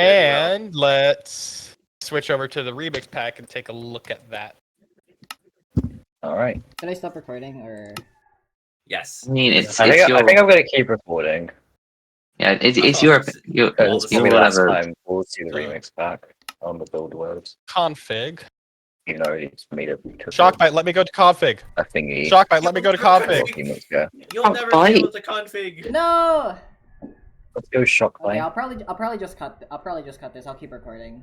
And let's switch over to the remix pack and take a look at that. All right. Did I stop recording or? Yes. I mean, it's I your. think I'm gonna keep recording. Yeah, it's Oh, your Because the probably same. last whatever. time we'll see the remix back on the build words. Config. Even though it's made it Shockbite, let me go to config. a thingy. Shockbite, let me go to config. You'll never be able to config. No. Let's go Shockbite. Okay, I'll probably just cut. I'll probably just cut this. I'll keep recording.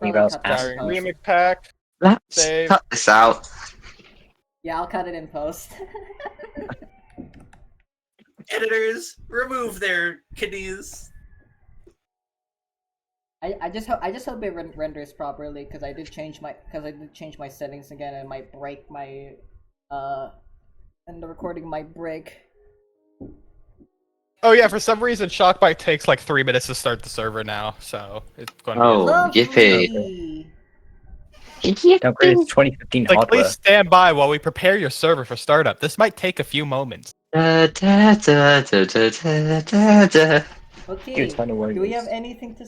I'll You probably guys cut this Skyring in post. remix pack. Let's Save. cut this out. Yeah, I'll cut it in post. Editors, remove their kidneys. I just hope it renders properly because I did change my settings again and it might break my and the recording might break. Oh yeah, for some reason Shockbite takes like 3 minutes to start the server now, so it's going to Oh, Lovely. yippee. Downgrade 2015 be... Like, hardware. please stand by while we prepare your server for startup. This might take a few moments. Okay. Dude, find a way Do we to- have anything to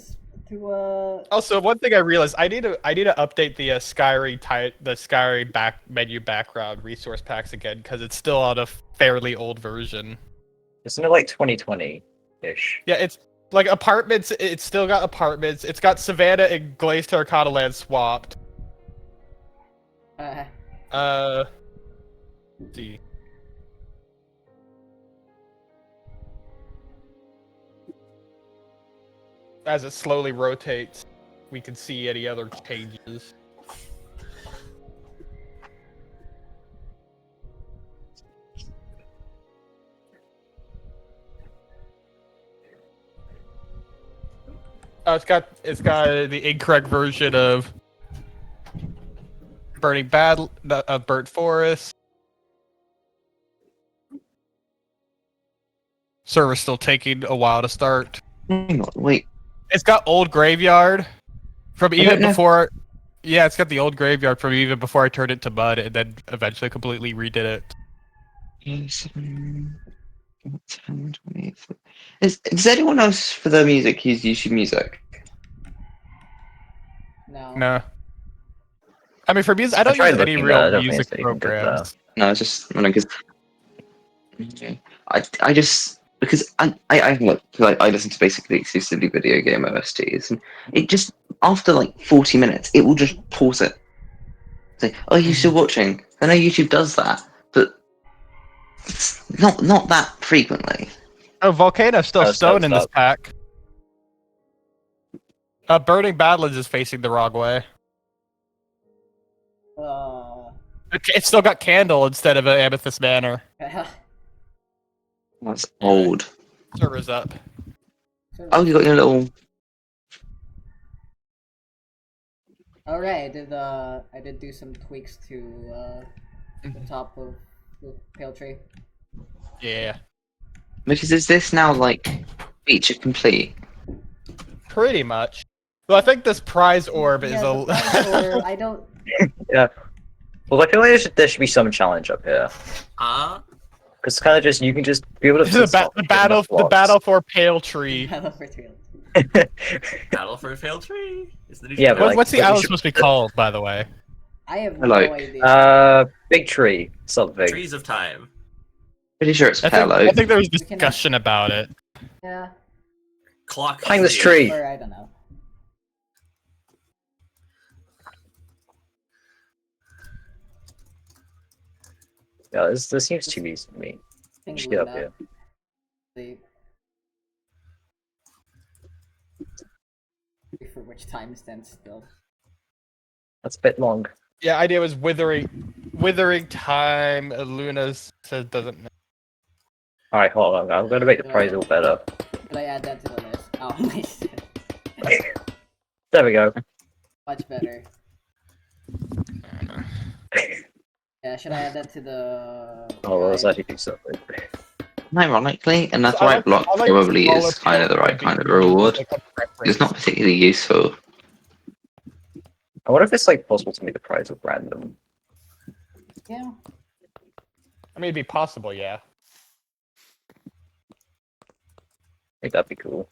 Also, one thing I realized, I need to update the Skyring back menu background resource packs again because it's still on a fairly old version. Isn't it like 2020-ish? Yeah, it's like apartments. It's still got apartments. It's got Savannah and Glazed Terracotta Land swapped. Let's see. As it slowly rotates, we can see any other changes. It's got the incorrect version of burnt forest. Server's still taking a while to start. Hang on, wait. It's got old graveyard from even don't know. before. Yeah, it's got the old graveyard from even before I turned it to mud, and then eventually completely redid it. Does anyone else for their music use YouTube Music? No. No. I mean, for music, I don't tried use any looking, but I real don't think music it's anything good there. programs. No, it's just because I just because I look like I listen to basically exclusively video game OSTs, and it just after like 40 minutes it will just pause it. Say, "Oh, you still watching?" I know YouTube does that, but it's not that frequently. Oh, Volcano's still Oh, stone in this stop. pack. Burning Badlands is facing the wrong way. It's still got candle instead of an amethyst manor. That's old. Server's up. Oh, you got your little. Alright, I did do some tweaks to the top of the pale tree. Yeah. Because is this now like feature complete? Pretty much. Well, I think this prize orb is Yeah, the prize orb, I don't. Yeah. Well, I feel like there should be some challenge up here. Huh? Because kind of just you can just be able to. the battle for Pale Tree. Battle for Tail. Battle for a failed tree. Is the new Yeah, show. but like- What's the but you island should- supposed to be called, by the way? I have I no like- idea. Big tree something. Trees of Time. Pretty sure it's I Hello. think there was We can- discussion about it. Yeah, Clock. Climb this tree. tree. or I don't know. Yeah, this seems too easy for me. Thing Just get up Luna. here. For which time stands still. That's a bit long. Yeah, idea was withering time. Luna says doesn't know. All right, hold on. I'm gonna make the prize all better. Did I add that to the list? Oh, nice. There we go. Much better. Yeah, should I add that to the? Oh, well, let's guide? actually do something. Ironically, and that's I right like- block I like probably smaller is kind of the pale right tree kind of because reward. like a preference. It's not particularly useful. I wonder if it's like possible to make the prize look random. Yeah. I mean, it'd be possible, yeah. I think that'd be cool.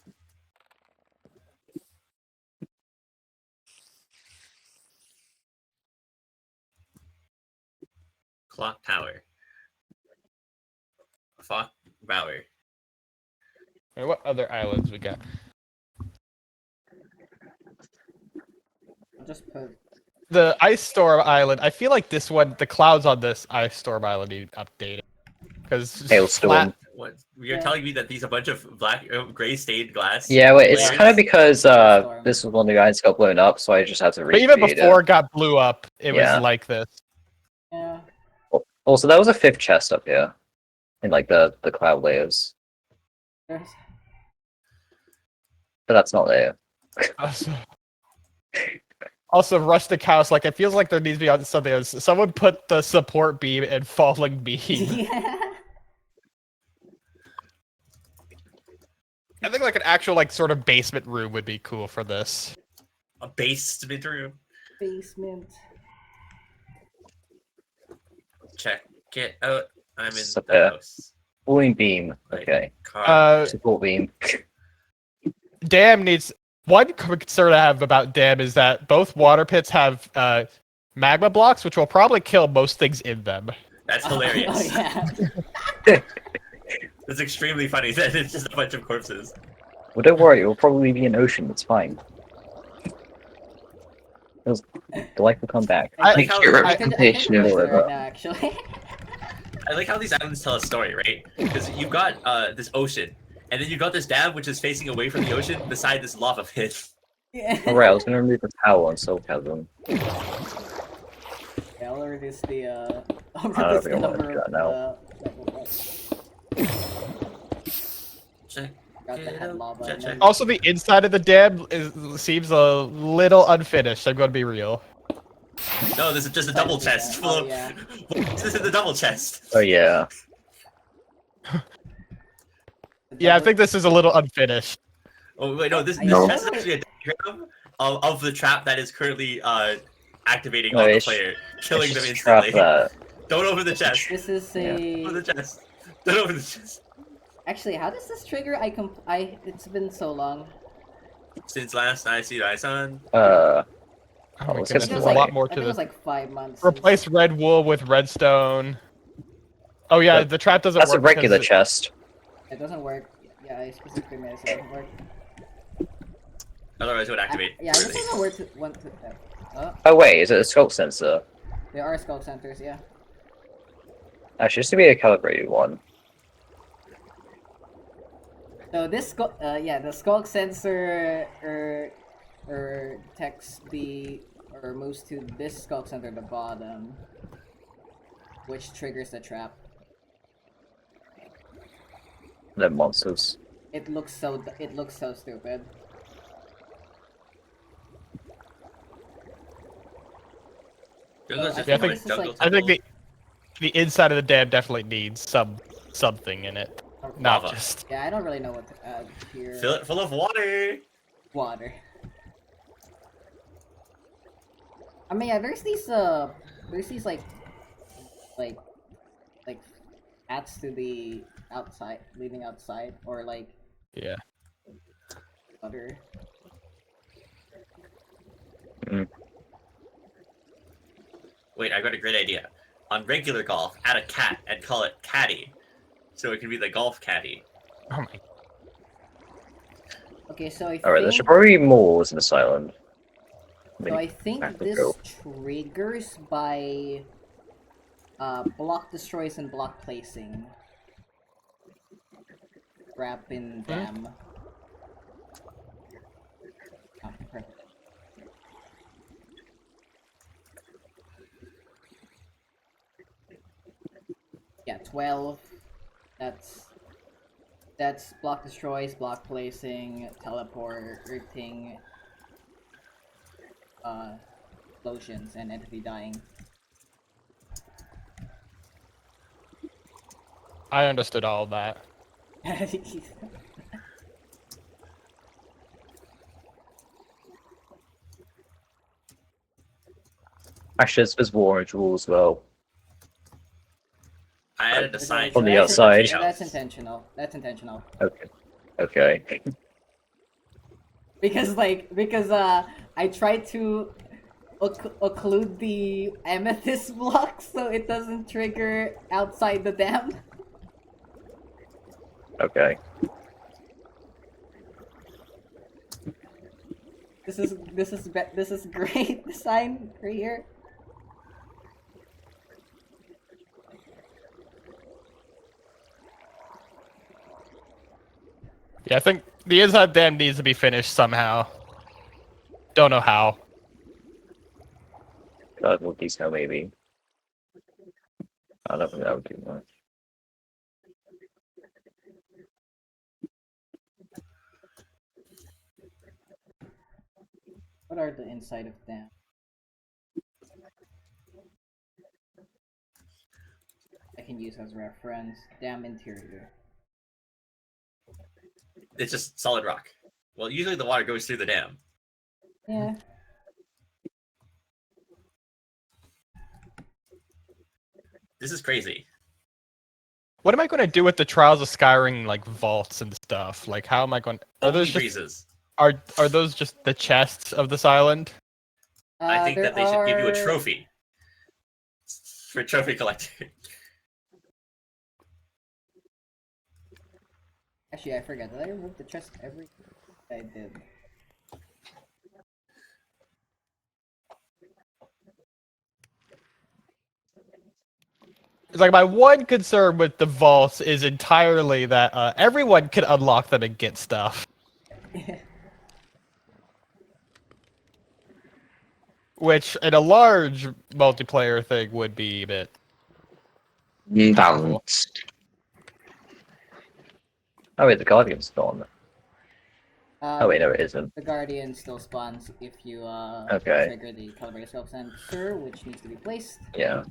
Clock Tower. Clock Bower. And what other islands we got? I'll just put. The Ice Storm Island. I feel like this one, the clouds on this Ice Storm Island need updated. Because Hailstorm. What? You're Yeah. telling me that these are a bunch of black, gray stained glass? Yeah, wait, it's layers? kind of because Hailstorm. this was when the guys got blown up, so I just had to But even recreate before it. it got blew up, it Yeah. was like this. Yeah. Also, there was a 5th chest up here. In like the cloud layers. There's... But that's not there. Also, rustic house. Like it feels like there needs to be something else. Someone put the support beam and falling beam. yeah. I think like an actual like sort of basement room would be cool for this. A basement room. Basement. Check it out. I'm in Sup the there. house. Falling beam. Okay. Car. Support beam. Dam needs one concern I have about Dam is that both water pits have magma blocks, which will probably kill most things in them. That's hilarious. Oh, yeah. It's extremely funny that it's just a bunch of corpses. Well, don't worry, it will probably be an ocean. It's fine. The life will come back. I- like how Your I could representation do is it over. right now, actually. I like how these islands tell a story, right? Because you've got this ocean, and then you've got this dam which is facing away from the ocean beside this lava pit. yeah. Alright, I was gonna remove the tower on Soul Chasm. Yeah, I'll reduce the I'll I don't reduce think the I wanna do number that now. Check. got that had lava. Check, and check. then- Also, the inside of the dam seems a little unfinished. I'm going to be real. No, this is just a double chest full Oh, of. yeah. This is the double chest. Oh yeah. Yeah, I think this is a little unfinished. Oh wait, no, this No. chest is actually a diagram of the trap that is currently activating No, on the it's- player, killing them Let's just trap instantly. that. Don't open the chest. This is Yeah. a. Open the chest. Don't open the chest. Actually, how does this trigger? It's been so long. Since last I see thy son. Oh my let's goodness, get some there's a light. lot more I to think it was this. like 5 months. Replace red wool with redstone. Oh yeah, But the trap doesn't That's a work because regular chest. It doesn't work. Yeah, I specifically made it so it doesn't work. Otherwise, it would activate. Yeah, I just early. don't know where to. Oh wait, is it a sculpt sensor? There are skull centers, yeah. Actually, this would be a calibrated one. So this skull, yeah, the skull sensor detects or moves to this skull center at the bottom, which triggers the trap. They're monsters. It looks so stupid. Jungle I just think like this is jungle like- I think temple. the inside of the dam definitely needs something in it, not Lava. just. Yeah, I don't really know what to add here. Fill it full of water. Water. I mean, yeah, there's these like paths to the outside, leading outside, or like Yeah. other. Wait, I got a great idea. On regular golf, add a cat and call it Caddy, so it can be the golf caddy. Oh my. Okay, so I Alright, there think should probably be more walls in this island. so I think back to this go. triggers by block destroys and block placing. Wrap in dam. Ah, perfect. Yeah, 12. That's block destroys, block placing, teleporting, explosions, and entity dying. I understood all of that. Actually, there's orange wall as well. I added a sign On the That's- outside. yeah, that's intentional. That's intentional. Okay. Okay. Because I tried to occlude the amethyst block so it doesn't trigger outside the dam. Okay. This is great design right here. Yeah, I think the inside dam needs to be finished somehow. Don't know how. God, will detail maybe. I don't think that would do much. What are the inside of dam? I can use as reference. Dam interior. It's just solid rock. Well, usually the water goes through the dam. Yeah. This is crazy. What am I going to do with the Trials of Skyring like vaults and stuff? Like, how am I going? Are those Only just breezes. are those just the chests of this island? I think there that they should give you a are- trophy for trophy collector. Actually, I forgot. Did I remove the chest every? I did. It's like my one concern with the vaults is entirely that everyone can unlock them and get stuff. Which, in a large multiplayer thing, would be a bit. Balanced. Oh wait, the Guardian's still on there. Oh wait, no, it isn't. The Guardian still spawns if you Okay. trigger the calibrated self-sensor, which needs to be placed. Yeah.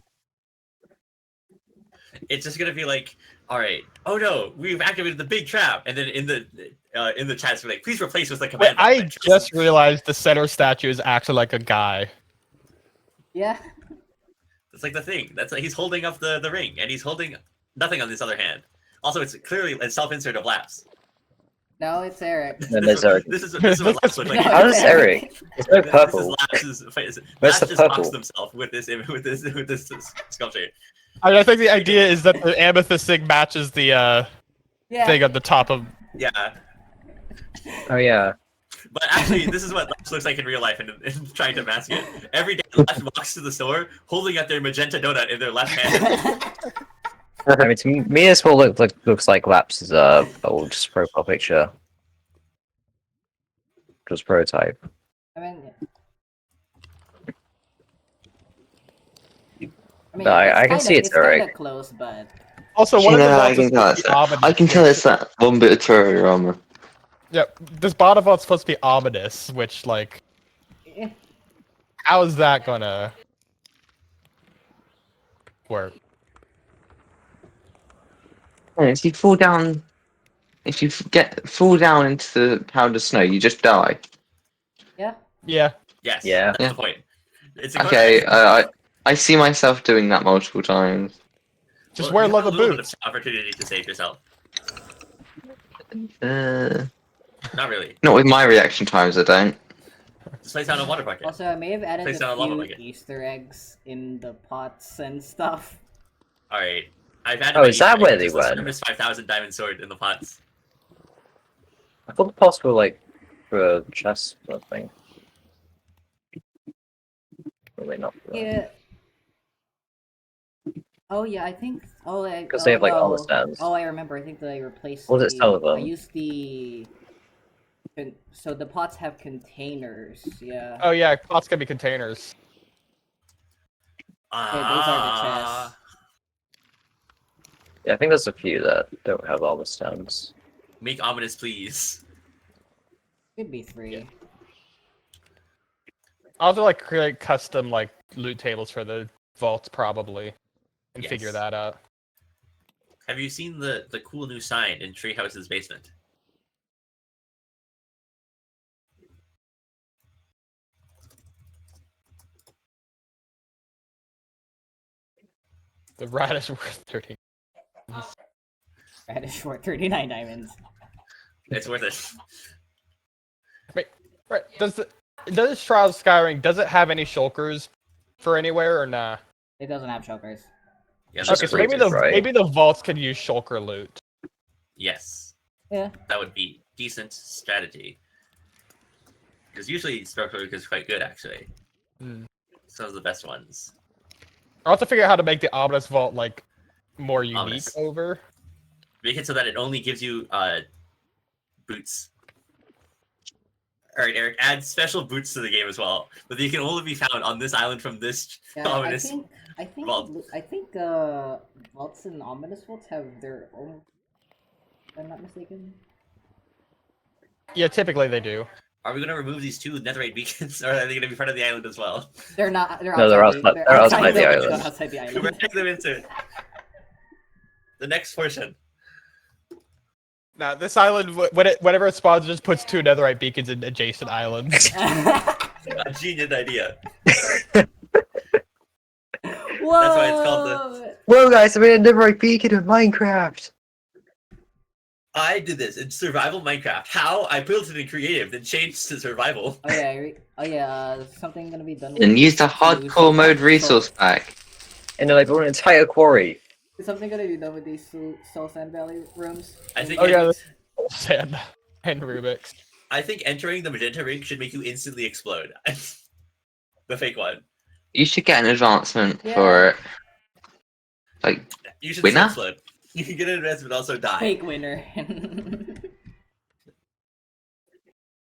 It's just gonna be like, all right, oh no, we've activated the big trap, and then in the chat, it's like, please replace with the Wait, command. I button." just realized the center statue is actually like a guy. Yeah. It's like the thing. That's like, he's holding up the ring, and he's holding nothing on this other hand. Also, it's clearly a self-insert of lapse. No, it's Eric. Then there's Eric. This is what lapse looks like. No, How it's does Eric? It's no This is purple. Lapse's face. Where's Lapse the just boxed purple? himself with this sculpture. I mean, I think the idea is that the amethyst thing matches the Yeah. thing at the top of. Yeah, Oh yeah. but actually, this is what Lapse looks like in real life, and trying to mask it. Every day, Lapse walks to the store holding up their magenta donut in their left hand. I mean, to me, this will looks like Lapse's old profile picture. Just prototype. I mean, No, I can see it's Eric. kinda close, but Also, one of the Yeah, I vaults can is tell supposed it's to be ominous. I can tell it's that one bit of terror armor. Yep, this bottom vault's supposed to be ominous, which like, eh, how is that gonna work? If you fall down, fall down into the powder snow, you just die. yeah. Yeah, Yes, Yeah. that's Yeah. the point. It's a Okay, I see myself doing that multiple times. just Well, wear you have leather a little bit boots. of opportunity to save yourself. Uh, Not really. not with my reaction times, I don't. Just place down a water bucket. Also, I may have added Place a down a lava few bucket. Easter eggs in the pots and stuff. All right. I've added Oh, my is that Easter where egg, they which is the went? Cerberus 5,000 diamond sword in the pots. I thought the pots were like for chess or something. Really not. For that. Yeah. Oh yeah, I think. Oh, Because they have, like, armor no. stands. Oh, I remember. I think that I replaced. What does it tell them? I used the. So the pots have containers. Yeah. Oh yeah, pots can be containers. Okay, those are the chests. Yeah, I think there's a few that don't have armor stands. Make ominous, please. Could be 3. I'll have to like create custom like loot tables for the vaults probably, and figure Yes. that out. Have you seen the cool new sign in Treehouse's basement? The radish worth 13. Radish for 39 diamonds. It's worth it. Right? Does the Does Trials of Skyring, does it have any shulkers for anywhere or nah? It doesn't have chokers. Yeah, Just Okay, so freezes, right? maybe the vaults could use shulker loot. yes, Yeah. that would be decent strategy. Because usually structural is quite good, actually. Hmm. Some of the best ones. I'll have to figure out how to make the ominous vault like more unique Ominous. over. Make it so that it only gives you boots. Alright, Eric, add special boots to the game as well. But they can only be found on this island from this Yeah, ominous I think vault. vaults and ominous vaults have their own. If I'm not mistaken. Yeah, typically they do. Are we gonna remove these 2 netherite beacons, or are they gonna be part of the island as well? They're not. They're No, outside. they're outside the island. They're outside the We're island. take them into the next portion. Now this island, whenever it spawns, it just puts 2 netherite beacons in adjacent islands. A genius idea. Whoa! That's why it's called Whoa, guys! I made a netherite beacon in Minecraft. I did this in survival Minecraft. How? I built it in creative, then changed to survival. Oh yeah. Something gonna be done. And use the with hardcore mode resource pack. And then I built an entire quarry. Is something gonna be done with these Soul Sand Valley rooms? I think Oh yeah, sand and rubix. I think entering the magenta ring should make you instantly explode. The fake one. You should get an advancement Yeah. for it. Like, You should Winner? explode. You can get an advancement but also die. Fake winner.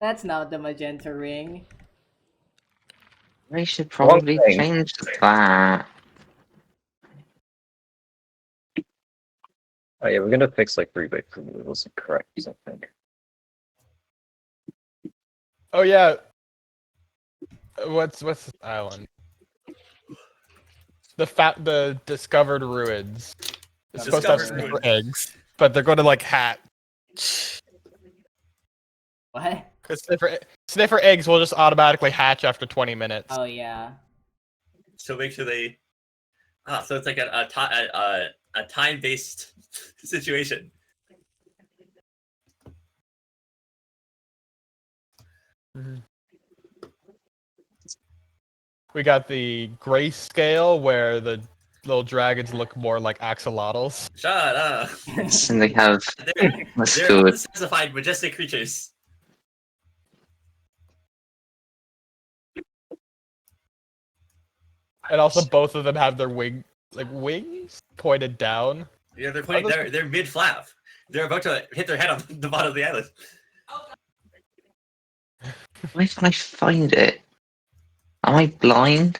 That's not the magenta ring. they should probably thing. change that. Oh yeah, we're gonna fix like Rubik because it wasn't correct, I think. Oh yeah. What's this island? The discovered ruins. It's supposed to have Discovered sniffer ruins. eggs, but they're going to like hatch. What? Because sniffer eggs will just automatically hatch after 20 minutes. Oh yeah. So make sure they. So it's like a time-based situation. Mhm. We got the grayscale where the little dragons look more like axolotls. Shut up. And they have They're good. unspecified majestic creatures. And also both of them have their wings pointed down. Yeah, they're pointing. They're mid flap. They're about to hit their head on the bottom of the island. Why can't I find it? Am I blind?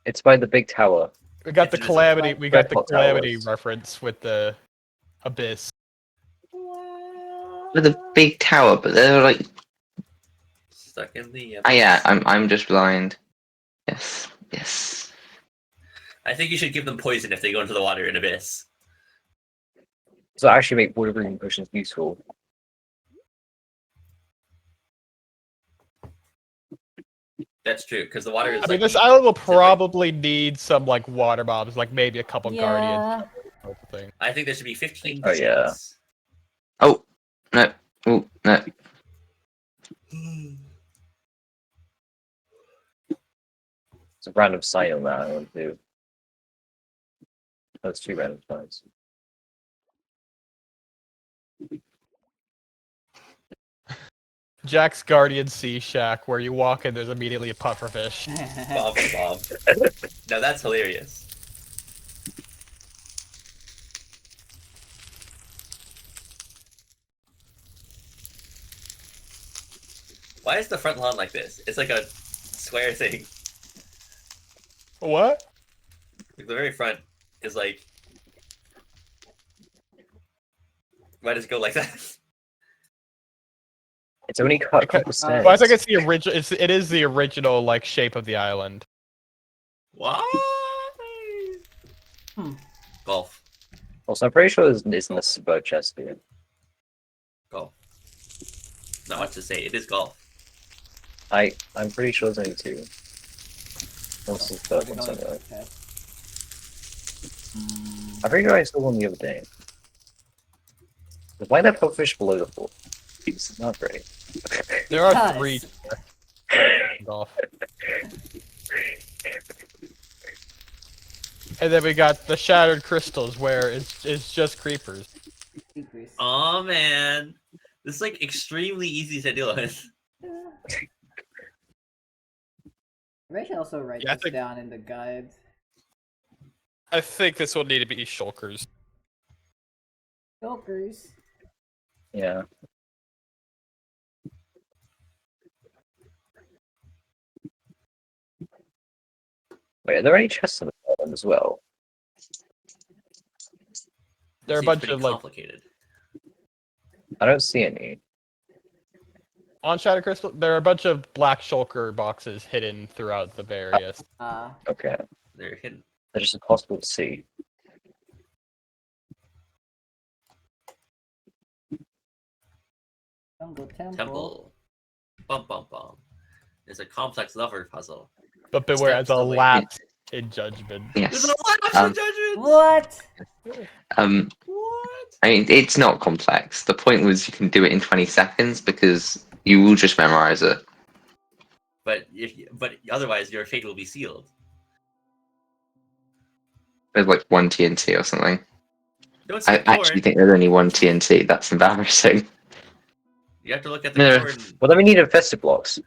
It's by the big tower. We got the It's calamity. We got the Red Hot calamity Towers. reference with the abyss. With a big tower, but they're like, Stuck in the. oh yeah, I'm just blind. Yes, yes. I think you should give them poison if they go into the water in abyss. So actually make water breathing potions useful. That's true because the water is. I mean, like, this island will probably need some like water mobs, like maybe a couple guardians. Yeah. Type of thing. I think there should be 15. Oh, yeah. Oh no! Oh no! It's a random sign on that I want to do. That's 2 random signs. Jack's Guardian Sea Shack, where you walk in, there's immediately a pufferfish. Bob. Now that's hilarious. Why is the front lawn like this? It's like a square thing. What? Like the very front is like. Why does it go like that? It's only cut a Okay. couple stairs. Well, I think it's the original. It is the original like shape of the island. What? Golf. Also, I'm pretty sure it's in this boat chest here. Golf. Not much to say. It is golf. I'm pretty sure there's only 2. What's the third one somewhere? I pretty sure I saw one the other day. Why that pufferfish below the floor? It's not great. There are Because- 3. off. And then we got the shattered crystals, where it's just creepers. Creepers. Oh man, this is like extremely easy to deal with. I should also write Yeah, I this think- down in the guide. I think this will need to be shulkers. Jokers. Yeah. Wait, are there any chests on the bottom as well? There are a Seems bunch pretty of like complicated. I don't see any. on shattered crystal. There are a bunch of black shulker boxes hidden throughout the various. Okay. They're hidden. They're just impossible to see. Jungle temple. Temple. Bum bum bum. It's a complex lover puzzle. But beware, Steps as a away. lapse in judgment. There's Yes. a lot Um, of judgments. What? What? I mean, it's not complex. The point was you can do it in 20 seconds because you will just memorize it. But otherwise your fate will be sealed. There's like one TNT or something. Don't I skip forward. actually think there's only one TNT. That's embarrassing. You have to look at the No. cord. Well, then we need infested blocks. And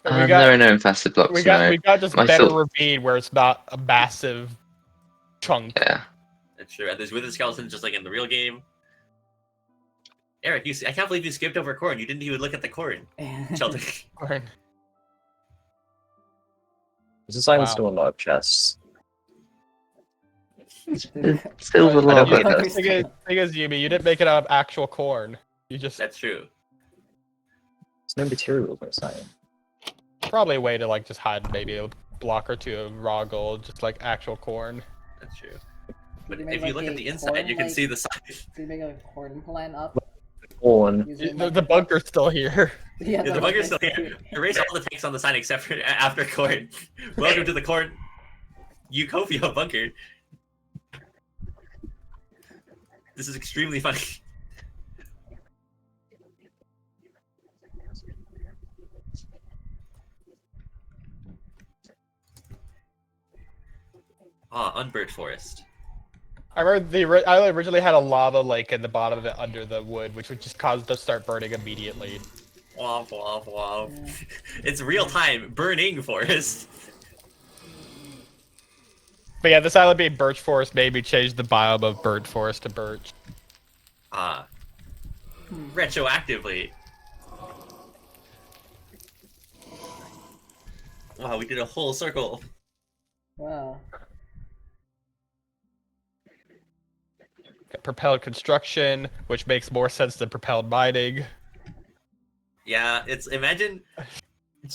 we There are got no infested blocks. we got no. we got just My better thought- ravine where it's not a massive chunk. Yeah. That's true. And there's wither skeletons just like in the real game. Eric, I can't believe you skipped over corn. You didn't even look at the corn. Shelter. There's this island Wow. still a lot of chests. Still a Right. lot I of don't it. Thing is, Yumi, you didn't make it out of actual corn. You just That's true. There's no material for this island. probably a way to like just hide maybe a block or two of raw gold, just like actual corn. That's true. But you make, if you like, look at a the inside, you can corn, see like- the side. Do you make a corn plant up? Corn. Using, The, like, the bunker's still here. Yeah, Yeah, the bunker's still here. Erase all the text on the sign except for after corn. Welcome to the corn Utopia bunker. This is extremely funny. Ah, unburnt forest. I remember I originally had a lava lake in the bottom of it under the wood, which would just cause it to start burning immediately. Womp womp womp. It's real time burning forest. But yeah, this island being birch forest made me change the biome of burnt forest to birch. Ah. Retroactively. Wow, we did a whole circle. Wow. Got propelled construction, which makes more sense than propelled mining. Yeah, it's imagine.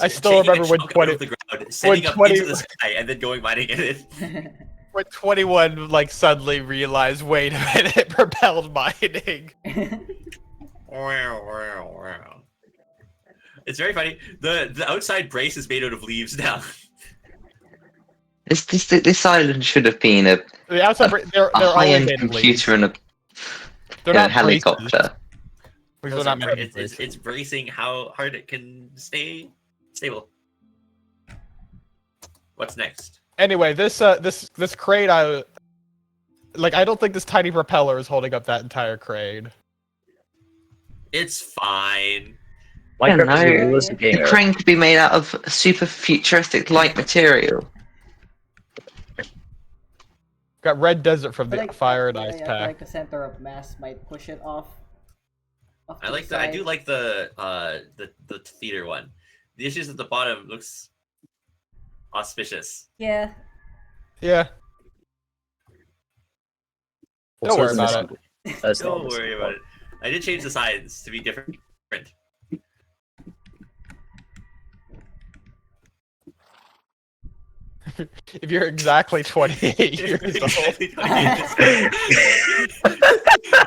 I still taking a remember when chunk 20 out of the ground, sending up 20 into the sky, and then going mining in it. When 21 like suddenly realized, wait a minute, propelled mining. Wow, wow, wow. It's very funny. The outside brace is made out of leaves now. This island should have been a The outside they're a only high-end made of leaves. computer and They're a not helicopter. braces. They're Those not are- made of it's braces. bracing how hard it can stay stable. What's next? Anyway, this crane, I don't think this tiny propeller is holding up that entire crane. It's fine. I don't Minecraft is a know. realistic game. The crane could be made out of super futuristic light material. Got red desert from the Like, fire and yeah, ice yeah, pack. like the center of mass might push it off. I like that. I do like the theater one. The issues at the bottom looks auspicious. Yeah. Yeah, Also, Don't worry it's about missing- that's not Don't worry about it. I did change the sides to be different. if you're exactly 28 years old. Exactly 28.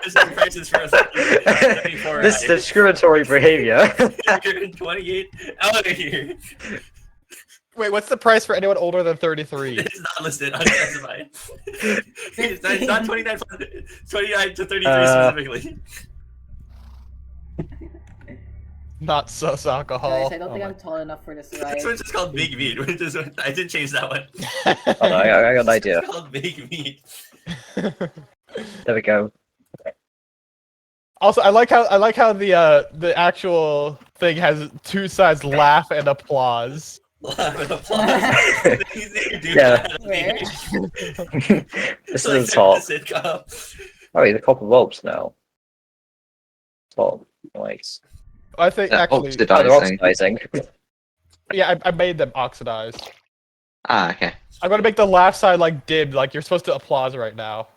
There's no prices for us. 74, This is discriminatory behavior. You're 28. Out of here. Wait, what's the price for anyone older than 33? It's not listed. Unspecified. It's not 29. 29 to 33 specifically. Not sus alcohol. Guys, I don't think I'm tall enough for this ride. This one's just called Big Meat. Which is, I didn't change that one. Oh, no, I got an idea. It's called Big Meat. There we go. Also, I like how the actual thing has two sides: laugh and applause. Laugh and applause. Yeah. Where? This Like is top. the sitcom. Oh, the copper ropes now. Top. Nice. I think actually, Oh, they're Oxidizing. oxidizing. yeah, I made them oxidized. Ah, okay. I'm gonna make the laugh side like dib, like you're supposed to applause right now.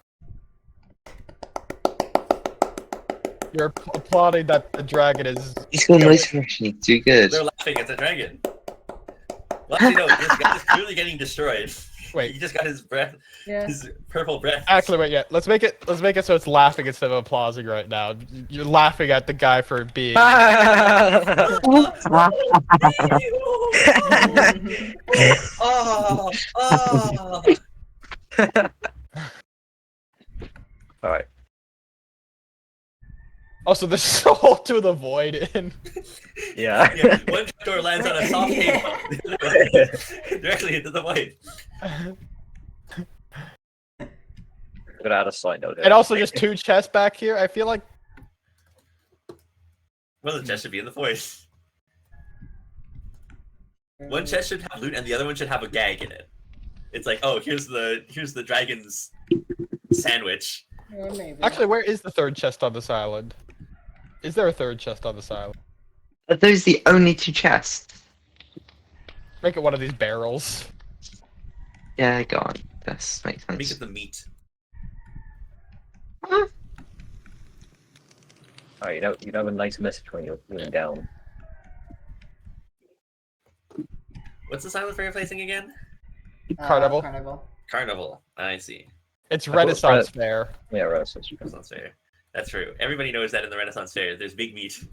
You're applauding that the dragon is. He's got nice refreshing. Too good. They're laughing at the dragon. Well, actually, no, this guy is clearly getting destroyed. Wait. He just got his breath, Yeah. his purple breath. Actually, wait, yeah. Let's make it so it's laughing instead of applauding right now. You're laughing at the guy for being. Oh, oh. Alright. Also, there's soul to the void in. Yeah. Yeah, one door lands on a soft table, the other one directly into the void. Good out of sight, no doubt. And also, just two chests back here. I feel like. Well, the chest should be in the void. One chest should have loot, and the other one should have a gag in it. It's like, oh, here's the dragon's sandwich. Yeah, maybe. Actually, where is the third chest on this island? Is there a third chest on this island? Are those the only two chests? Make it one of these barrels. Yeah, go on. That makes Make sense. it the meat. Oh, you know a nice message when you're feeling down. What's this island for replacing again? Carnival. Carnival. Carnival. I see. It's I thought it was Renaissance Fair. Yeah, Renaissance. Renaissance Fair. That's true. Everybody knows that in the Renaissance Fair, there's big meat.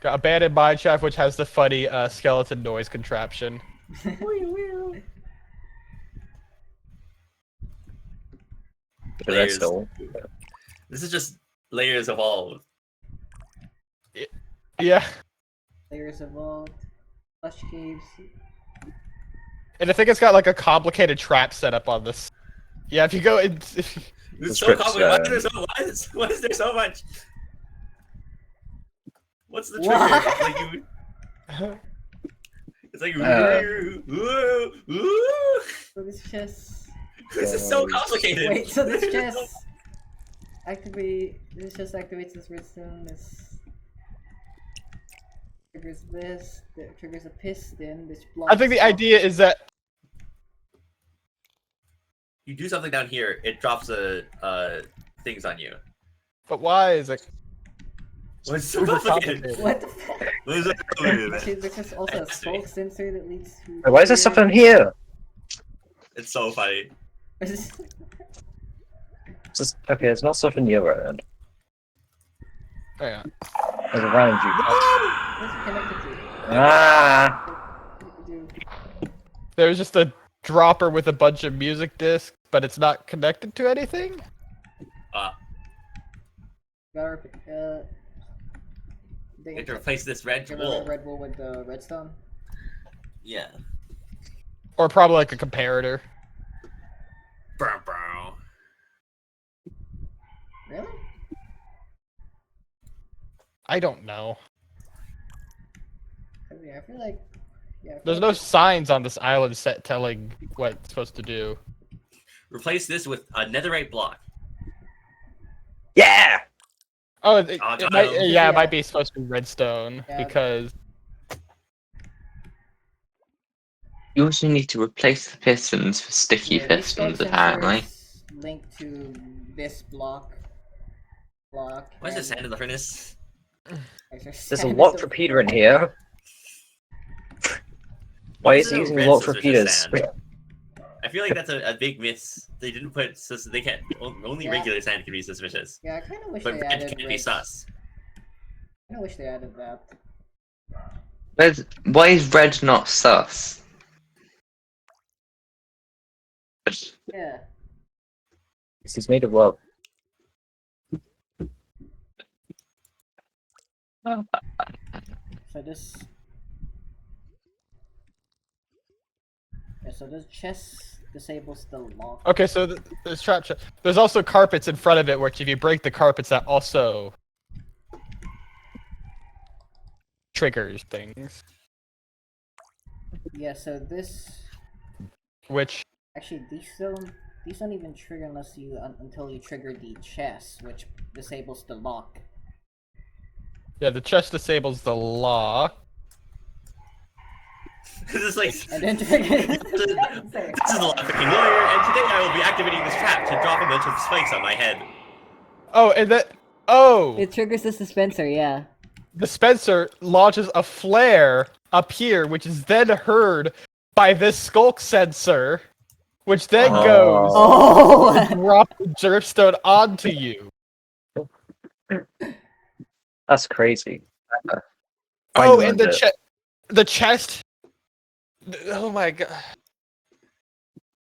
Got abandoned mine shaft, which has the funny skeleton noise contraption. The redstone. This is just layers of all. Yeah, Layers of vault. Flush caves. and I think it's got like a complicated trap setup on this. Yeah, if you go, if It's so scripts, complicated. Why is there so much? What's the trigger? What? It's like, Uh, ooh. So this chest. This is so complicated. Wait, so this chest activate. This chest activates this redstone. This triggers this. That triggers a piston. This blocks. I think the idea is that You do something down here, it drops things on you. but why is it Well, it's so super complicated. complicated? What the fuck? What is so complicated? Actually, there's just also a smoke sensor that leads to. Wait, why is there stuff in here? It's so funny. Okay, there's not stuff in here right then. Oh, yeah. There's around you. What's it connected to? Ah! There's just a dropper with a bunch of music discs, but it's not connected to anything. Gotta You have to replace this red Give wool. a red wool with the redstone. Yeah. Or probably like a comparator. Bow, bow. Really? I don't know. I mean, I feel like. Yeah. I feel There's like no signs on this island set telling what it's supposed to do. Replace this with a netherite block. Yeah! Oh, it got might, him. yeah, it might be supposed to be redstone Yeah. because You also need to replace the pistons for sticky Yeah, these pistons, smoke apparently. sensors linked to this block. Why is there and- sand in the furnace? There's There's a locked repeater in here. Why is he using locked repeaters? I feel like that's a big miss. They didn't put so they can't. Only Yeah. regular sand can be suspicious, Yeah, I kind of wish but they red added can't be sus. I wish they added that. Why is red not sus? Yeah. This is made of love. So this. Yeah, so this chest disables the lock. Okay, so there's trap. There's also carpets in front of it, which if you break the carpets, that also triggers things. Yeah, so this. Which Actually, these don't even trigger unless you until you trigger the chest, which disables the lock. yeah, the chest disables the lock. This is like And then trigger. this is the laughing lawyer, and today I will be activating this trap to drop a bunch of spikes on my head. Oh, and that. Oh, It triggers the dispenser, yeah. the Spencer launches a flare up here, which is then heard by this skulk sensor, which then goes Oh! and drops the dripstone onto you. That's crazy. Oh, I and the chest. Oh my god.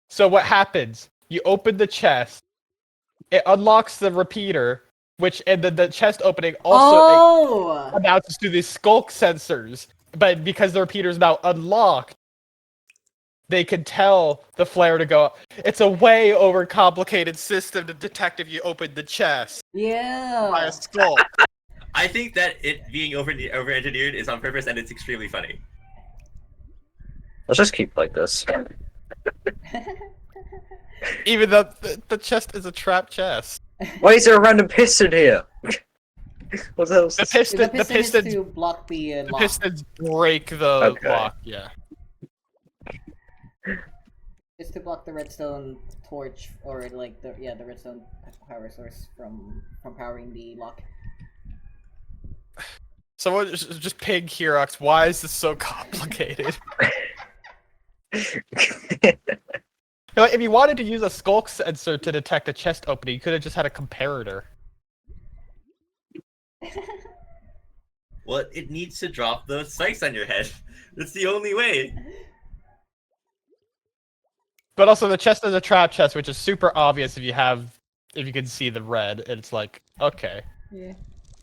So what happens? You open the chest. It unlocks the repeater, and the chest opening also announces to the skulk sensors. But because the repeater is now unlocked, they can tell the flare to go. It's a way overcomplicated system to detect if you open the chest by Yeah! a skull. I think that it being over-engineered is on purpose, and it's extremely funny. Let's just keep like this. Even though the chest is a trap chest. Why is there a random piston here? What's else? The pistons is to block the lock. pistons break the Okay. lock. Yeah. It's to block the redstone torch, or like the redstone power source from powering the lock. Someone just ping Herox. Why is this so complicated? Like, if you wanted to use a skulk sensor to detect a chest opening, you could have just had a comparator. Well, it needs to drop those spikes on your head. That's the only way. But also, the chest is a trap chest, which is super obvious if you can see the red. And it's like, okay. Yeah.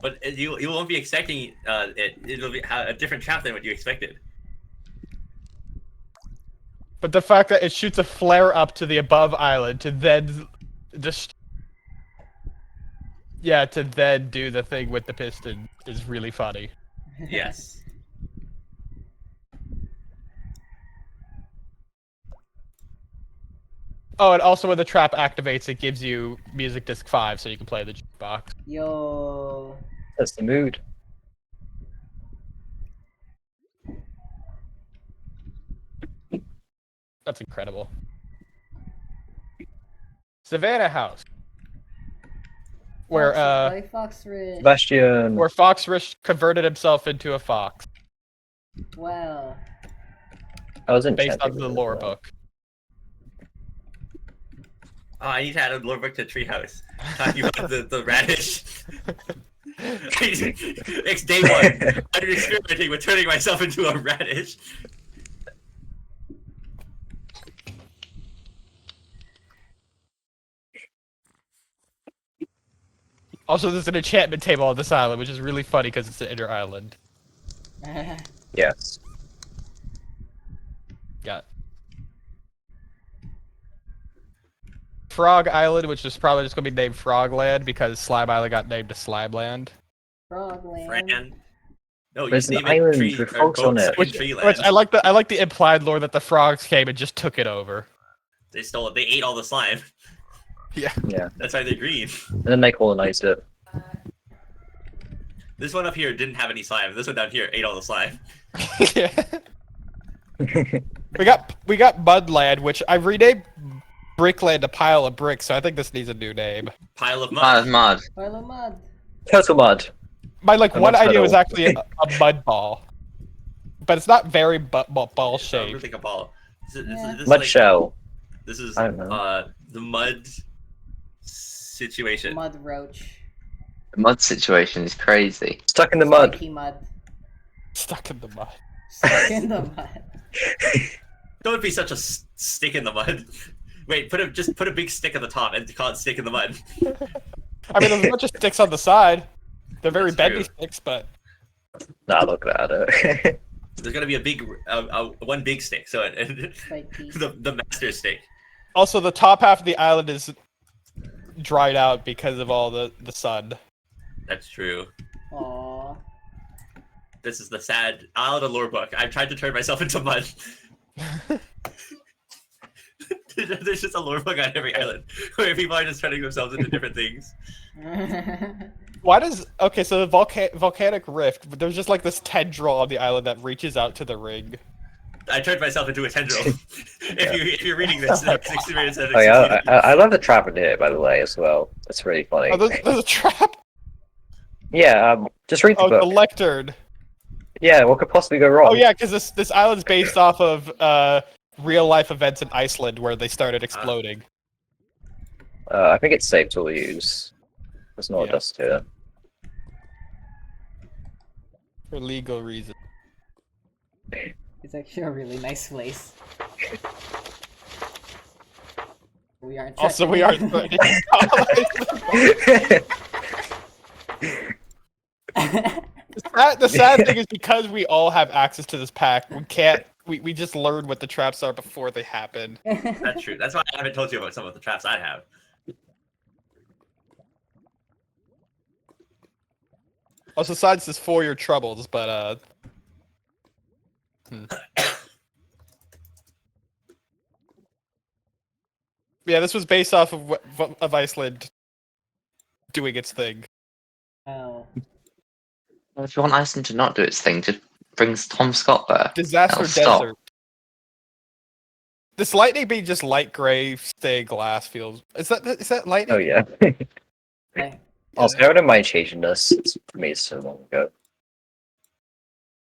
But you won't be expecting it'll be a different trap than what you expected. But the fact that it shoots a flare up to the above island to then just to then do the thing with the piston is really funny. Yes. Oh, and also when the trap activates, it gives you music disc 5, so you can play the jukebox. Yo. That's the mood. That's incredible. Savannah House. Where Fox Ridge. Sebastian. where Fox Rich converted himself into a fox Wow. I was based on the lore book. Oh, I need to add a lorebook to Treehouse. Talking about the radish. It's day one. I'm experimenting with turning myself into a radish. Also, there's an enchantment table on this island, which is really funny because it's an inner island. Yes. Got Frog Island, which is probably just gonna be named Frogland because Slime Island got named to Slimeland. Frogland. Fran. No, you There's an name it island tree, with or frogs on boats it. in Treeland. Which I like the implied lore that the frogs came and just took it over. They stole it. They ate all the slime. Yeah. Yeah. That's why they're green. And then they colonized it. This one up here didn't have any slime. This one down here ate all the slime. Yeah. We got Mudland, which I renamed Brickland to Pile of Bricks, so I think this needs a new name. Pile of Mud, mud. mud. Pile of mud. Turtle mud. My I'm one not idea was turtle. actually a mud ball, but it's not very ball It's shaped. like a ball. This Yeah. is Mud like, shell. This is I don't know. the mud situation. Mud roach. The mud situation is crazy. Stuck in the mud. Spiky mud. Stuck in the mud. Stuck in the mud. Don't be such a stick in the mud. Wait, just put a big stick at the top and call it stick in the mud. I mean, there's a bunch of sticks on the side. They're very That's bendy true. sticks, but Nah, look at it. There's gonna be a big, one big stick. So Like piece. the master stick. Also, the top half of the island is dried out because of all the sun. That's true. Aww. This is the sad island of lorebook. I've tried to turn myself into mud. There's just a lorebook on every island where people are just turning themselves into different things. Why does okay? So the volcanic rift, there's just like this tendril on the island that reaches out to the ring. I turned myself into a tendril. if you're reading this, 60 minutes. Oh yeah, I love the trap in here, by the way, as well. That's really funny. Oh, there's a trap. Yeah, just read the Oh, the book. lectern. Yeah, what could possibly go wrong? Oh yeah, because this island's based off of real life events in Iceland where they started exploding. I think it's safe to use. There's no Yeah. dust here. For legal reasons. It's actually a really nice place. We aren't. Also, we checking. are. The sad thing is because we all have access to this pack, we can't. We just learn what the traps are before they happen. That's true. That's why I haven't told you about some of the traps I have. Also, besides this for your troubles, but yeah, this was based off of Iceland doing its thing. Oh. Well, if you want Iceland to not do its thing, just bring Tom Scott there. Disaster That'll stop. desert. This lightning being just light gray stained glass feels. Is that lightning? Oh yeah. Okay. Also, I wouldn't mind changing this. It's made so long ago.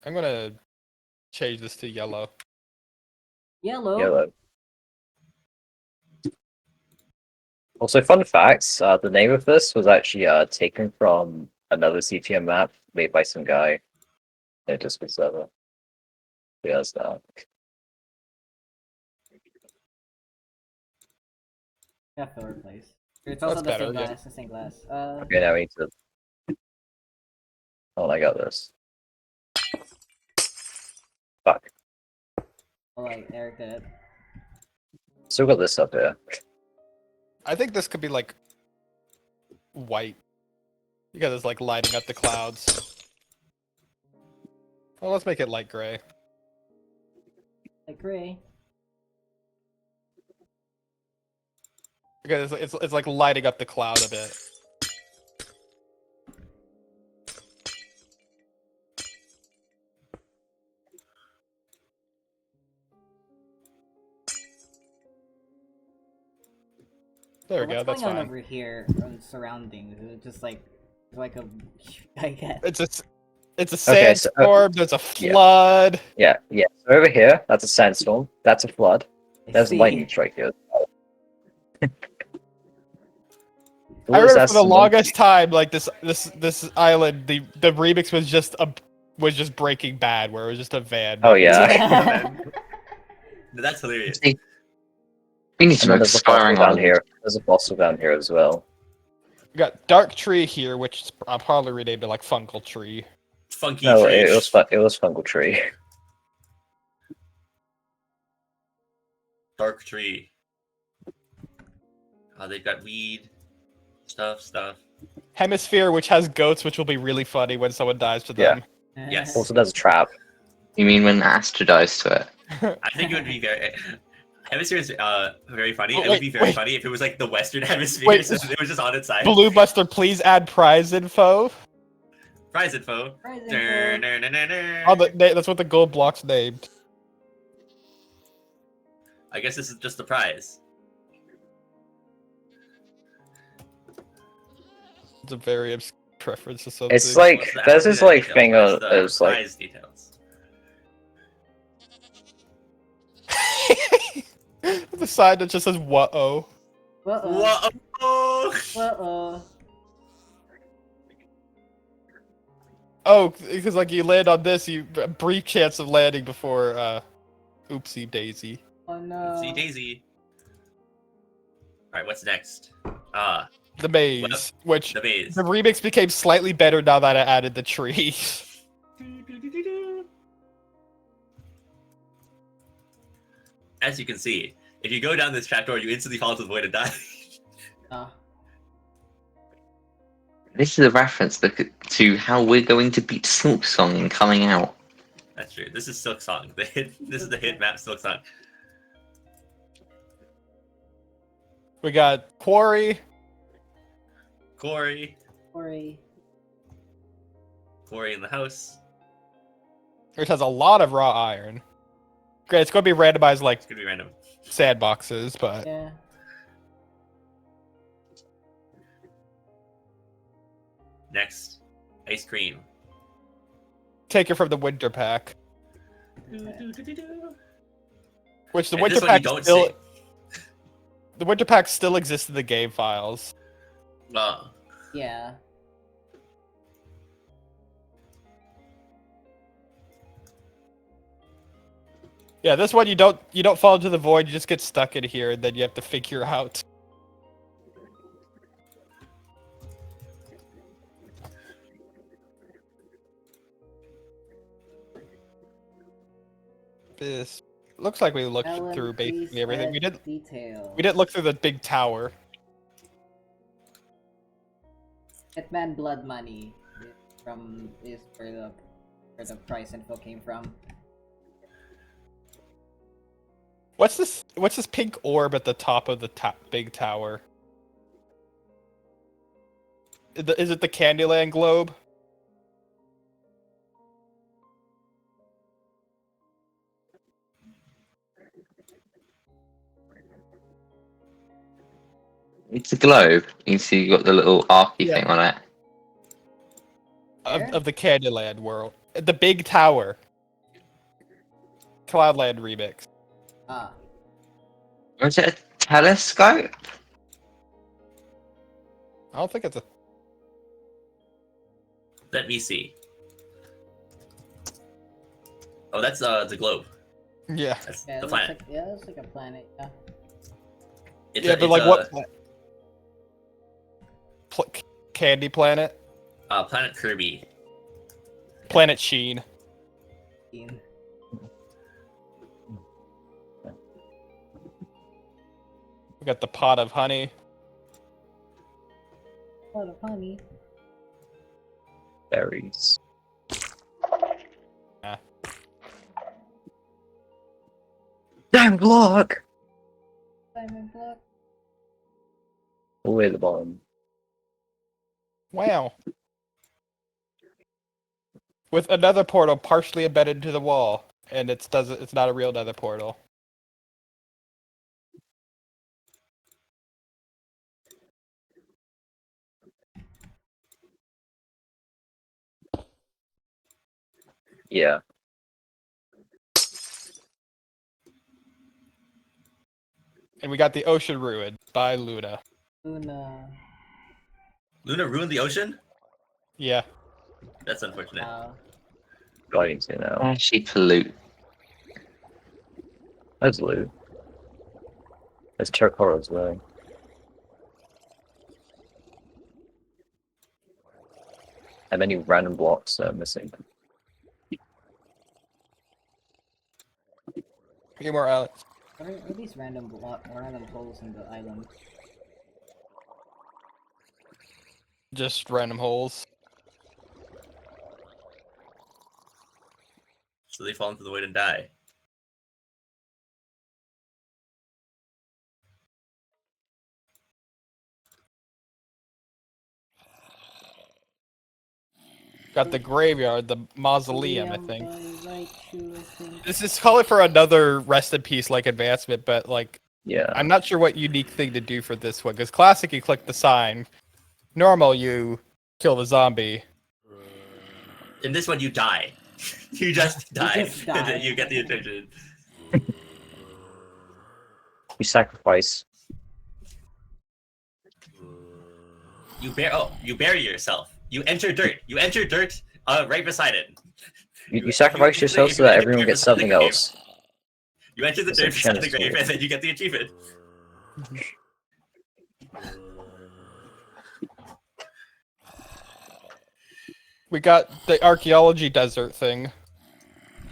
I'm gonna change this to yellow. Yellow. Yellow. Also, fun facts, the name of this was actually taken from another CTM map made by some guy. It just was there's that. Yeah, filler place. It's also That's the better, same yeah. glass. The same glass. Okay, now we need to... Oh, I got this. Fuck. Oh, like Eric did it. Still got this up here. I think this could be like white. You got this like lighting up the clouds. Well, let's make it light gray. Like gray. Because it's like lighting up the cloud a bit. There we go. What's That's going on fine. over here on surroundings? Is it just like a I guess. It's a Okay, so, sandstorm. There's a yeah. flood. Yeah. So over here, that's a sandstorm. That's a flood. I There's a see. lightning strike here. I remember for the longest time, like this island, the remix was just Breaking Bad, where it was just a van. Oh yeah. That's hilarious. We need to And then move there's a fossil Skyring down Island. here. There's a fossil down here as well. We got Dark Tree here, which I'll probably rename it like Fungal Tree. Funky No, fish. it was fungal tree. Dark tree. They've got weed. Stuff. Hemisphere, which has goats, which will be really funny when someone dies to Yeah. them. Yes. Also, there's a trap. You mean when Astra dies to it? I think it would be very. Hemisphere is very funny. Oh, It would be very wait. funny if it was like the Western Hemisphere. Wait. So it was just on its side. Blue Buster, please add prize info. Prize info. Prize info. Oh, that's what the gold block's named. I guess this is just the prize. It's a very obscure preference to something. It's like What's the there's this accident like detail? thing Where's of the is like prize details. the side that just says "whoa." Uh-oh. Whoa! Uh-oh. Oh, because like you land on this, you a brief chance of landing before oopsie daisy. Oh no. See Daisy. All right, what's next? The maze, Well, which the maze. the remix became slightly better now that I added the trees. as you can see, if you go down this trapdoor, you instantly fall into the void and die. This is a reference to how we're going to beat Silk Song in coming out. That's true. This is Silk Song. This is the hit map Silk Song. We got quarry. Quarry Sorry. in the house. Which has a lot of raw iron. Great, it's going to be randomized like It's gonna be random. sandboxes, but Yeah. Next, ice cream. take it from the winter pack. Which the And winter this one you pack don't still see. the winter pack still exists in the game files. Yeah. Yeah, this one you don't fall into the void, you just get stuck in here, and then you have to figure out. This looks like we looked Ellen, through basically please everything. add detail. We didn't look through the big tower. Hitman Blood Money is where the price info came from. What's this pink orb at the top of the big tower? Is it the Candyland globe? It's a globe. You can see you got the little arky Yeah. thing on it. Where? Of the Candyland world. The big tower. Cloudland remix. Ah. Or is it a telescope? I don't think it's a... Let me see. Oh, that's the globe. Yeah. That's Yeah, the it planet. looks like a planet. Yeah. It's Yeah, a, but it's like a, what... Candy Planet? Planet Kirby. Planet Sheen. Ian. We got the pot of honey. What a funny. Berries. Ah. Damn block! Diamond block. All the way at the bottom. Wow. With another portal partially embedded into the wall, and it's not a real nether portal. Yeah. And we got the ocean ruined by Luna. Luna. Luna ruined the ocean? Yeah. That's unfortunate. Guiding to now. Actually pollute. There's loot. There's Turkora as well. And many random blocks missing. A few more Alex. What are these random holes in the island? Just random holes. So they fall into the void and die. Got the graveyard, the mausoleum, I Liam, think. I like you, I think. This is call it for another rest in peace like advancement, but like Yeah. I'm not sure what unique thing to do for this one. Because classic, you click the sign. Normal, you kill the zombie. In this one, you die. You just die. just And die. then you get the attention. You sacrifice. You bury yourself. You enter dirt. You enter dirt right beside it. You sacrifice yourself so that everyone gets something else. You enter the That's dirt a beside the chance grave, for it. and then you get the achievement. We got the archaeology desert thing.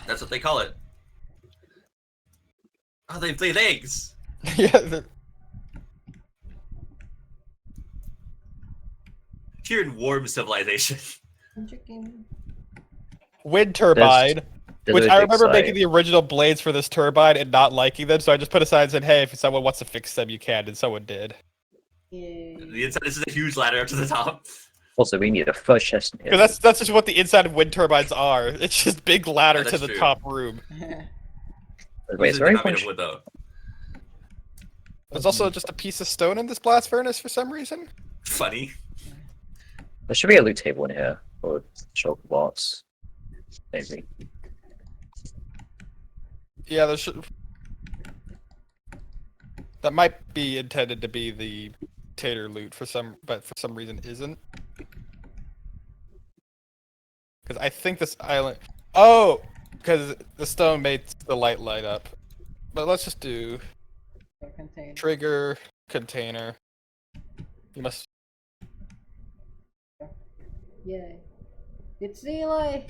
That's what they call it. Oh, they laid eggs. Yeah. Here in warm civilization. Chicken. Wind turbine. There's Which a I big remember site. making the original blades for this turbine and not liking them, so I just put aside and said, hey, if someone wants to fix them, you can, and someone did. Yay. The inside, this is a huge ladder up to the top. Also, we need a first chest in here. Because that's just what the inside of wind turbines are. It's just big ladder Yeah, to that's the true. top room. Wait, is there any not made point? of wood though. There's also just a piece of stone in this blast furnace for some reason. Funny. There should be a loot table in here, or choke box. Maybe. Yeah, there should. That might be intended to be the tater loot but for some reason isn't. Because I think this island. Oh, because the stone made the light up. But let's just do Contain. trigger container. You must. Yay. It's Eli!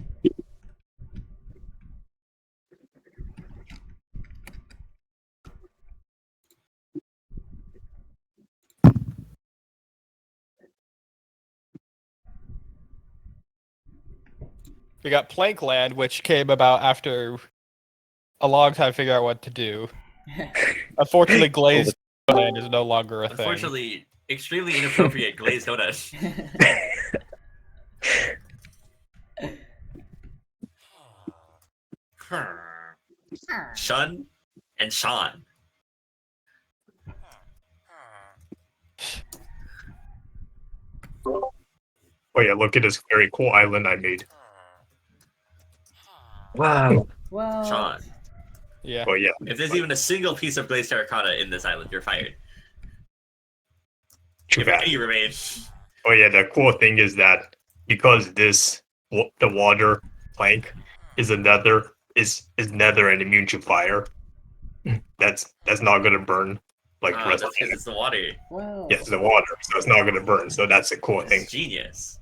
We got plank land, which came about after a long time figuring out what to do. Unfortunately, glazed land is no longer a thing. Unfortunately, extremely inappropriate glazed donut. Shun and Sean. Oh yeah, look at this very cool island I made. Wow. Well, Sean. Yeah. Oh yeah. If there's even a single piece of glazed terracotta in this island, you're fired. Too If bad. any remains. Oh yeah, the cool thing is that because the water plank is nether and immune to fire. That's not gonna burn like the rest That's of because it. it's the water. well. Yeah, it's the water, so it's not gonna burn. So that's a cool thing. It's genius.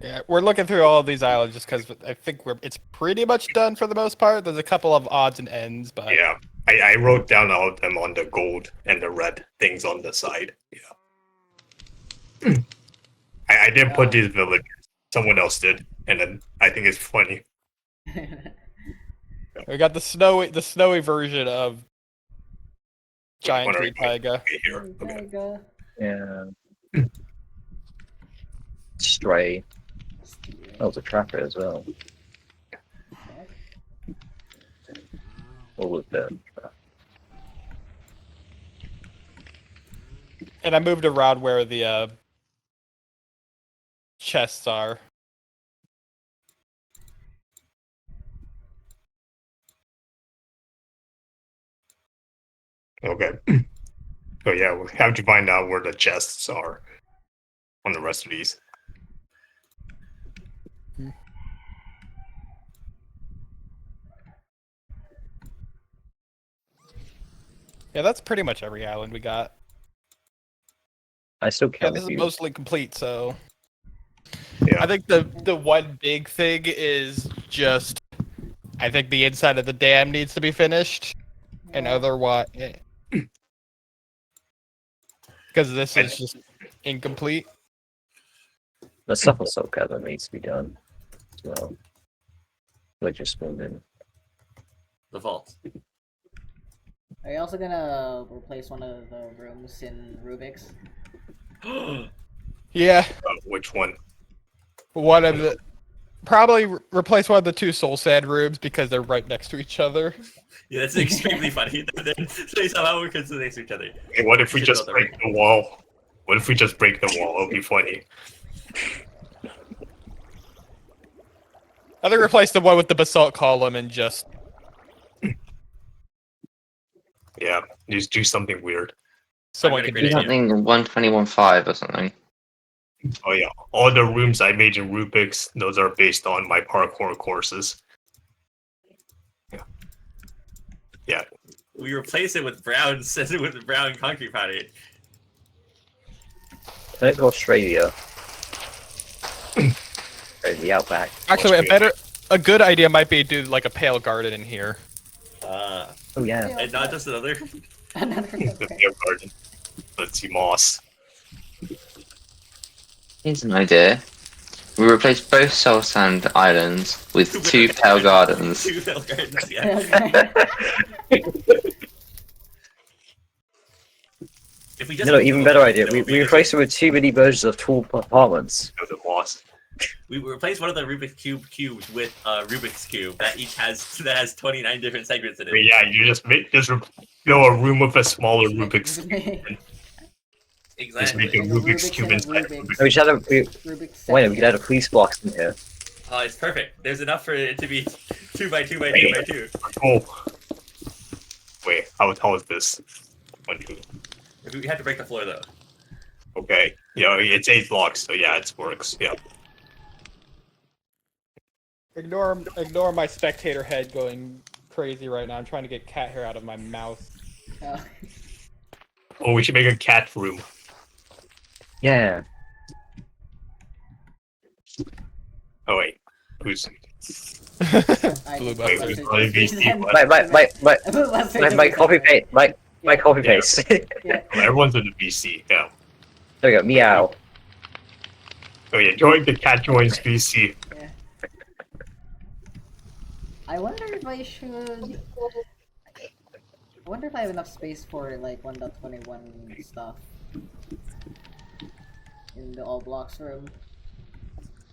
Yeah, we're looking through all of these islands just because I think it's pretty much done for the most part. There's a couple of odds and ends, but Yeah, I wrote down all of them on the gold and the red things on the side. Yeah, I didn't put these villagers. Someone else did, and then I think it's funny. we got the snowy version of giant Wonder tree if I- taiga. Okay, here. Okay. Tiger. Yeah. Stray. Oh, it's a trapper as well. What was that? And I moved around where the chests are. Okay. So yeah, we have to find out where the chests are on the rest of these. Yeah, that's pretty much every island we got. I still Yeah, can't this is refuse. mostly complete, so Yeah. I think the one big thing is just I think the inside of the dam needs to be finished, and otherwise, because this is just incomplete. The stuff on Soul Gather needs to be done as well. Like just spawned in. The vault. Are you also gonna replace one of the rooms in Rubik's? Yeah, Which one? one of the probably replace one of the two soul sand rooms because they're right next to each other. Yeah, that's extremely funny. They somehow were close next to each other. Hey, what if we Should just build a break the wall? What if we just break the wall? It'll be funny. I think replace the one with the basalt column and just Yeah, just do something weird. someone gonna can create do a- that. Something 121.5 or something. Oh yeah, all the rooms I made in Rubik's, those are based on my parkour courses. Yeah. We replace it with brown with brown concrete powder. Can I go Australia? Or the outback? Actually, a better a good idea might be to do like a pale garden in here. Uh, Oh yeah. Yeah. and not just another. Another The okay. beer garden. Let's see moss. Here's an idea. We replace both soul sand islands with two pale gardens. Two pale gardens. Yeah. Okay. If we just No, even better idea. it We would be replace it with too many versions of tall apartments. Of the moss. We replace one of the Rubik's cubes with a Rubik's cube that each has 29 different segments in But it. yeah, you just fill a room with a smaller Rubik's. Just make Exactly. a Rubik's Rubik's cube and inside Rubik's. Oh, we should have Rubik's wait, we could add a police box in here. Oh, it's perfect. There's enough for it to be 2 by 2 by 2 by 2. Oh. Wait, how tall is this? 1, 2. If we have to break the floor though. Okay. Yeah, it's 8 blocks, so yeah, it works. Yeah. Ignore my spectator head going crazy right now. I'm trying to get cat hair out of my mouth. Oh. Oh, we should make a cat room. Yeah. Oh wait, who's? I Blue think button. that's Wait, it. wait, wait, My copy paste. My copy paste. Yeah. Everyone's in the VC. Yeah. There we go. Meow. Oh yeah, join the cat joins VC. I wonder if I should. I wonder if I have enough space for like 1.21 stuff in the all blocks room.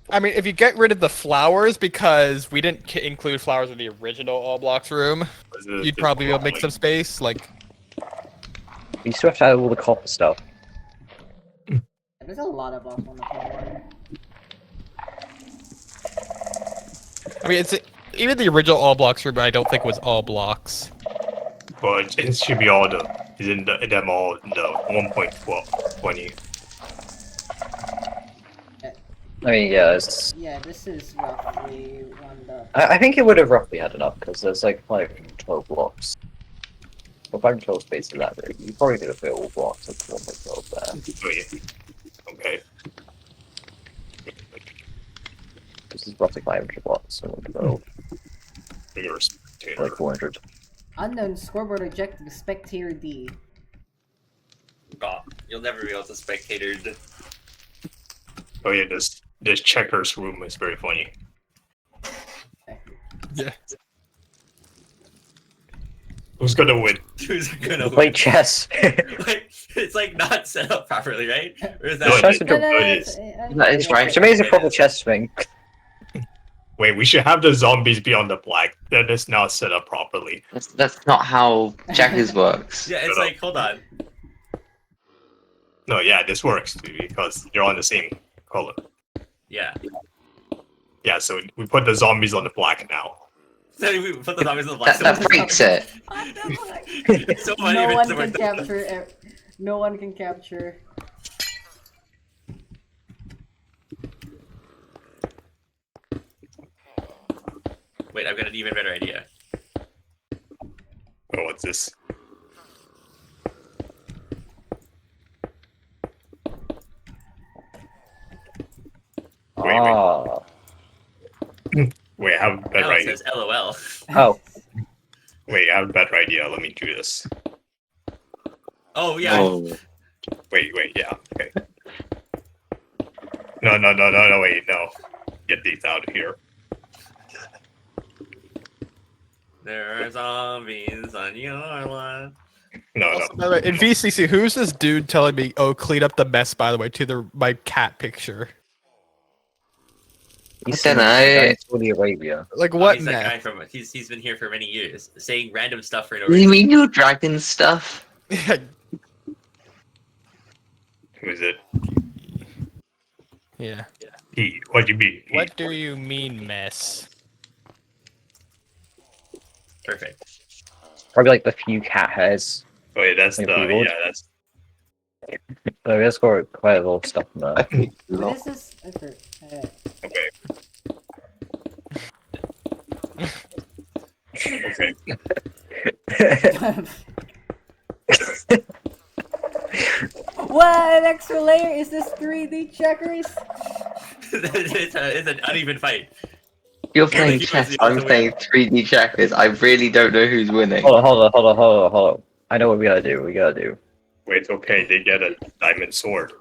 I mean, if you get rid of the flowers, because we didn't include flowers in the original all blocks room, you'd probably be able to make some space. Like, You still have to add all the copper stuff. There's a lot of blocks on the 21. I mean, it's even the original all blocks room. I don't think was all blocks. But it should be all the is in them all in the 1.20. I mean, yeah, it's, Yeah, this is roughly 1. I think it would have roughly had enough because there's like 512 blocks. Well, 512 space in that room. You probably could have fit all blocks of 1.12 there. Oh yeah. Okay. This is roughly 500 blocks, so 112, Bigger spectator. like 400. Unknown scoreboard rejected spectator D. Oh, you'll never be able to spectator. Oh yeah, this checkers room is very funny. Yeah. Who's gonna win? Who's gonna Play win? chess. Like, it's like not set up properly, right? Or is No, that? Chess it- is- is. That is right. Which is a proper chess thing. Wait, we should have the zombies be on the black. That is not set up properly. That's not how checkers works. Yeah, it's like, hold on. No, yeah, this works because you're on the same color. Yeah. Yeah, so we put the zombies on the black now. So we put the zombies in the black. That breaks it. It's so funny No if it's one the can worst. capture. No one can capture. Wait, I've got an even better idea. Oh, what's this? Wait. Ah. Wait, I have a better Now it idea. says LOL. Oh. Wait, I have a better idea. Let me do this. Oh yeah. Oh. Wait, yeah, okay. No, wait, no. Get these out of here. There are zombies on your lawn. No. Also, by the way, in VCC, who's this dude telling me, "Oh, clean up the mess"? By the way, to my cat picture. He's I don't know. Saudi Arabia. Like what He's that guy mess? from. He's been here for many years, saying random stuff for no You reason. mean your dragon stuff? Who is it? Yeah. He. What do you mean? He. What do you mean, mess? Perfect. Probably like the few cat hairs. Wait, that's the. Like keyboard? Yeah, that's. So that's got quite a lot of stuff in there. What is this? Okay. Okay. What an extra layer is this 3D checkers? It's an uneven fight. You're One of the playing heroes chess. is I'm the playing 3D checkers. I really don't know who's winning. Hold on. I know what we gotta do. Wait, okay, they get a diamond sword.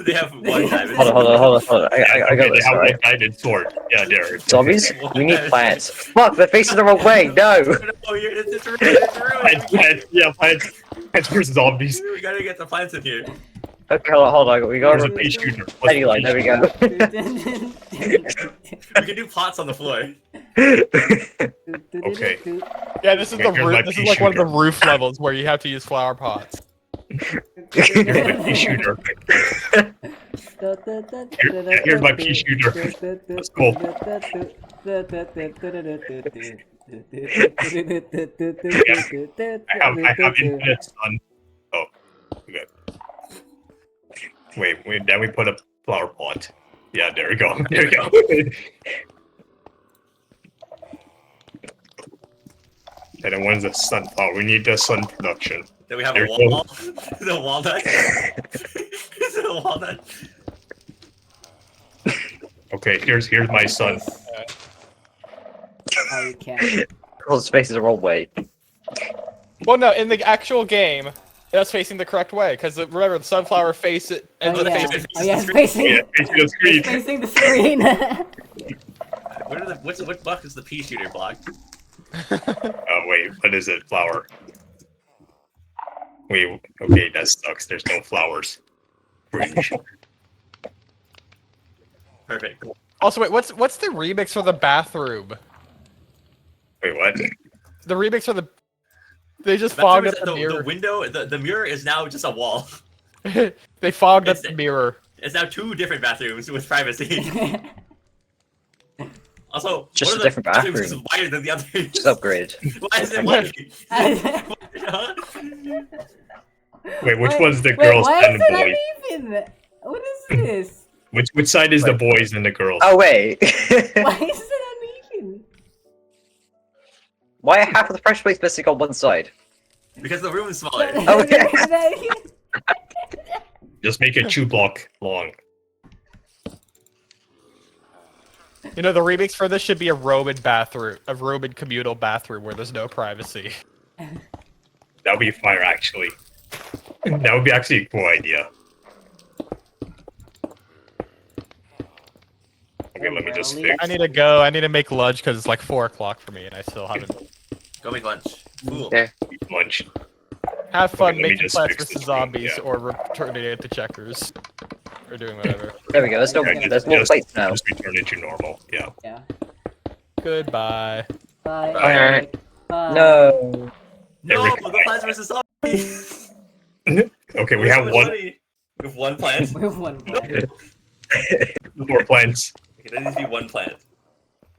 they have one diamond. Hold on. I got Okay, they this, have alright? one diamond sword. Yeah, there. Zombies? One We need diamond. plants. Fuck, they're facing the wrong way, no! Oh, it's ruined. It's ruined. Plants versus zombies. We gotta get the plants in here. Okay, hold on, we There's a got pea shooter. Tiny light, there we go. We can do pots on the floor. Okay. Yeah, this is Okay, the here's roof. my This pea is like one of the shooter. roof levels where you have to use flower pots. Here's my pea shooter. Here's my pea shooter. Let's go. I have infinite sun. Oh, good. Wait, then we put a flower pot. Yeah, there we go. There we go. And then when's the sunflower? We need the sun production. Then we have There a you wall. The walnut. Is it a walnut? Okay, here's my sun. Oh, you can't. Girls facing the wrong way. Well, no, in the actual game, that's facing the correct way. Because remember, the sunflower face it, and Oh the yeah, face. oh, yeah, it's Oh, facing, yeah, facing the screen. it's facing the screen. What block is the pea shooter block? Oh wait, what is it? Flower. Wait, okay, that sucks. There's no flowers. Perfect. Also, wait, what's the remix for the bathroom? Wait, what? The remix for the they just Bathroom fogged is- up the the mirror. window, the mirror is now just a wall. They fogged up It's- the mirror. It's now two different bathrooms with privacy. Also, Just one a of the different bathrooms bathroom. is wider than the other. Just upgrade. Why is it white? Wait, which Wait, one's the wait, girls why and is the it boys? uneven? What is this? Which side is the boys and the girls? Oh wait. Why is it uneven? Why are half of the pressure plates missing on one side? Because the room is smaller. Oh, yeah. Just make it 2 block long. You know, the remix for this should be a Roman bathroom, a Roman communal bathroom where there's no privacy. That would be fire, actually. That would be actually a cool idea. Okay, let me just fix. I need to go. I need to make lunch because it's like 4 o'clock for me, and I still haven't. Go make lunch. Fool. Yeah. lunch. Have fun let me making just Plants fix vs this Zombies room, or returning it to checkers, or doing whatever. There we go. There's more plates now. Just return it to normal. Yeah. Yeah. Goodbye. Bye. Bye. Eric. Bye. No. No, Eric- the plants versus zombies. Okay, we have one. We have one plant. We have one plant. More plants. Okay, there needs to be one plant.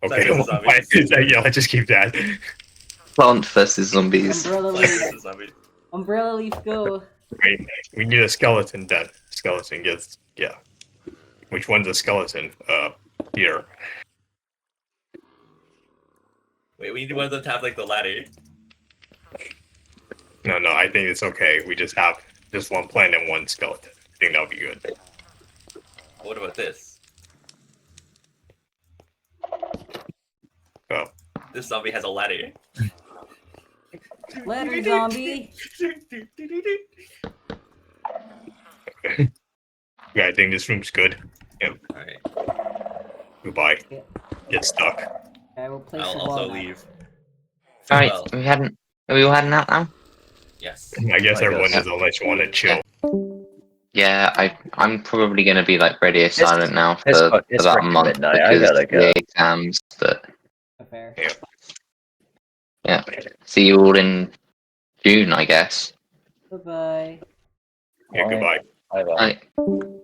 Okay, Plants one versus zombies. plant. Yeah, let's just keep that. Plant versus zombies. Umbrella Plants leaf. versus zombies. Umbrella leaf, go. Wait, we need a skeleton then. Skeleton gets yeah. Which one's a skeleton? Here. Wait, we need one of them to have like the ladder. No, I think it's okay. We just have just one plant and one skeleton. I think that'll be good. What about this? Oh. This zombie has a ladder. Ladder zombie. Yeah, I think this room's good. Alright, Goodbye. Yeah. Get stuck. I will place I'll the also walnut. leave. Alright, Well, we all heading out now? yes. I guess I everyone guess. is unless you want to chill. Yeah, I'm probably gonna be like radio silent now for, it's for about a freaking month midnight, I because gotta go. the exams, but Fair. yeah. See you all in June, I guess. Bye bye. Yeah, goodbye. Bye bye. Right.